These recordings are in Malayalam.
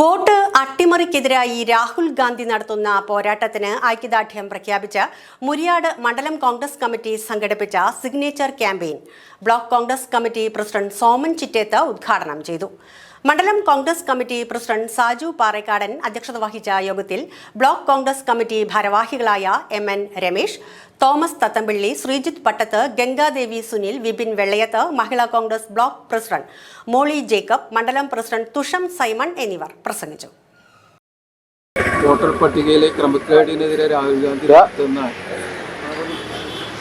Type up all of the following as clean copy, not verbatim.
വോട്ട് അട്ടിമറിക്കെതിരായി രാഹുൽ ഗാന്ധി നടത്തുന്ന പോരാട്ടത്തിന് ഐക്യദാർഢ്യം പ്രഖ്യാപിച്ച മുരിയാട് മണ്ഡലം കോൺഗ്രസ് കമ്മിറ്റി സംഘടിപ്പിച്ച signature campaign block Congress committee president Soman Chittethu ഉദ്ഘാടനം ചെയ്തു. മണ്ഡലം കോൺഗ്രസ് കമ്മിറ്റി പ്രസിഡന്റ് സാജു പാറേക്കാടൻ അധ്യക്ഷത വഹിച്ച യോഗത്തിൽ ബ്ലോക്ക് കോൺഗ്രസ് കമ്മിറ്റി ഭാരവാഹികളായ MN രമേശ്, തോമസ് തത്തമ്പിള്ളി, ശ്രീജിത്ത് പട്ടത്ത്, ഗംഗാദേവി സുനിൽ, വിപിൻ വെള്ളയത്ത്, മഹിളാ കോൺഗ്രസ് ബ്ലോക്ക് പ്രസിഡന്റ് മോളി ജേക്കബ്, മണ്ഡലം പ്രസിഡന്റ് തുഷം സൈമൺ എന്നിവർ പ്രസംഗിച്ചു. വോട്ടർ പട്ടികയിലെ ക്രമക്കേടിനെതിരെ രാഹുൽ ഗാന്ധി നടത്തുന്ന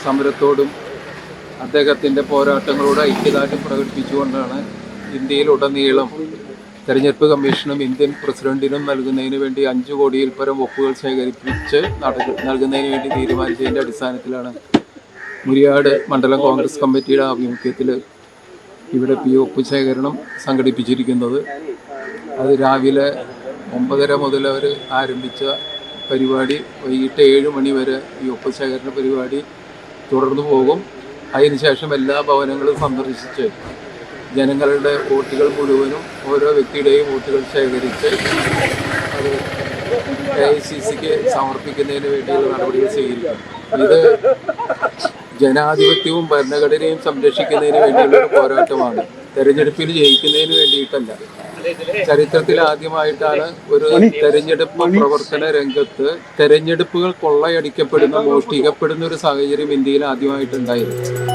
സമരത്തോടും അദ്ദേഹത്തിൻ്റെ പോരാട്ടങ്ങളോട് ഐക്യദാർഢ്യം പ്രകടിപ്പിച്ചുകൊണ്ടാണ് ഇന്ത്യയിലുടനീളം തെരഞ്ഞെടുപ്പ് കമ്മീഷനും ഇന്ത്യൻ പ്രസിഡന്റിനും നൽകുന്നതിന് വേണ്ടി 5 കോടിയിൽ പരം ഒപ്പുകൾ ശേഖരിപ്പിച്ച് നൽകുന്നതിന് വേണ്ടി തീരുമാനിച്ചതിൻ്റെ അടിസ്ഥാനത്തിലാണ് മുരിയാട് മണ്ഡലം കോൺഗ്രസ് കമ്മിറ്റിയുടെ ആഭിമുഖ്യത്തിൽ ഇവിടെ ഒപ്പ് ശേഖരണം സംഘടിപ്പിച്ചിരിക്കുന്നത്. അത് രാവിലെ 9:30 മുതൽ അവർ ആരംഭിച്ച പരിപാടി വൈകിട്ട് 7 മണി വരെ ഈ ഒപ്പ് ശേഖരണ പരിപാടി തുടർന്നു പോകും. അതിനുശേഷം എല്ലാ ഭവനങ്ങളും സന്ദർശിച്ച് ജനങ്ങളുടെ വോട്ടുകൾ മുഴുവനും ഓരോ വ്യക്തിയുടെയും വോട്ടുകൾ ശേഖരിച്ച് അത് AICCക്ക് സമർപ്പിക്കുന്നതിന് വേണ്ടിയുള്ള നടപടികൾ സ്വീകരിക്കും. ഇത് ജനാധിപത്യവും ഭരണഘടനയും സംരക്ഷിക്കുന്നതിന് വേണ്ടിയുള്ള ഒരു പോരാട്ടമാണ്. തെരഞ്ഞെടുപ്പിൽ ജയിക്കുന്നതിന് വേണ്ടിയിട്ടല്ല. ചരിത്രത്തിൽ ആദ്യമായിട്ടാണ് ഒരു തെരഞ്ഞെടുപ്പ് പ്രവർത്തന രംഗത്ത് തെരഞ്ഞെടുപ്പുകൾ കൊള്ളയടിക്കപ്പെടുന്ന, മോഷ്ടിക്കപ്പെടുന്ന ഒരു സാഹചര്യം ഇന്ത്യയിൽ ആദ്യമായിട്ടുണ്ടായിരുന്നു.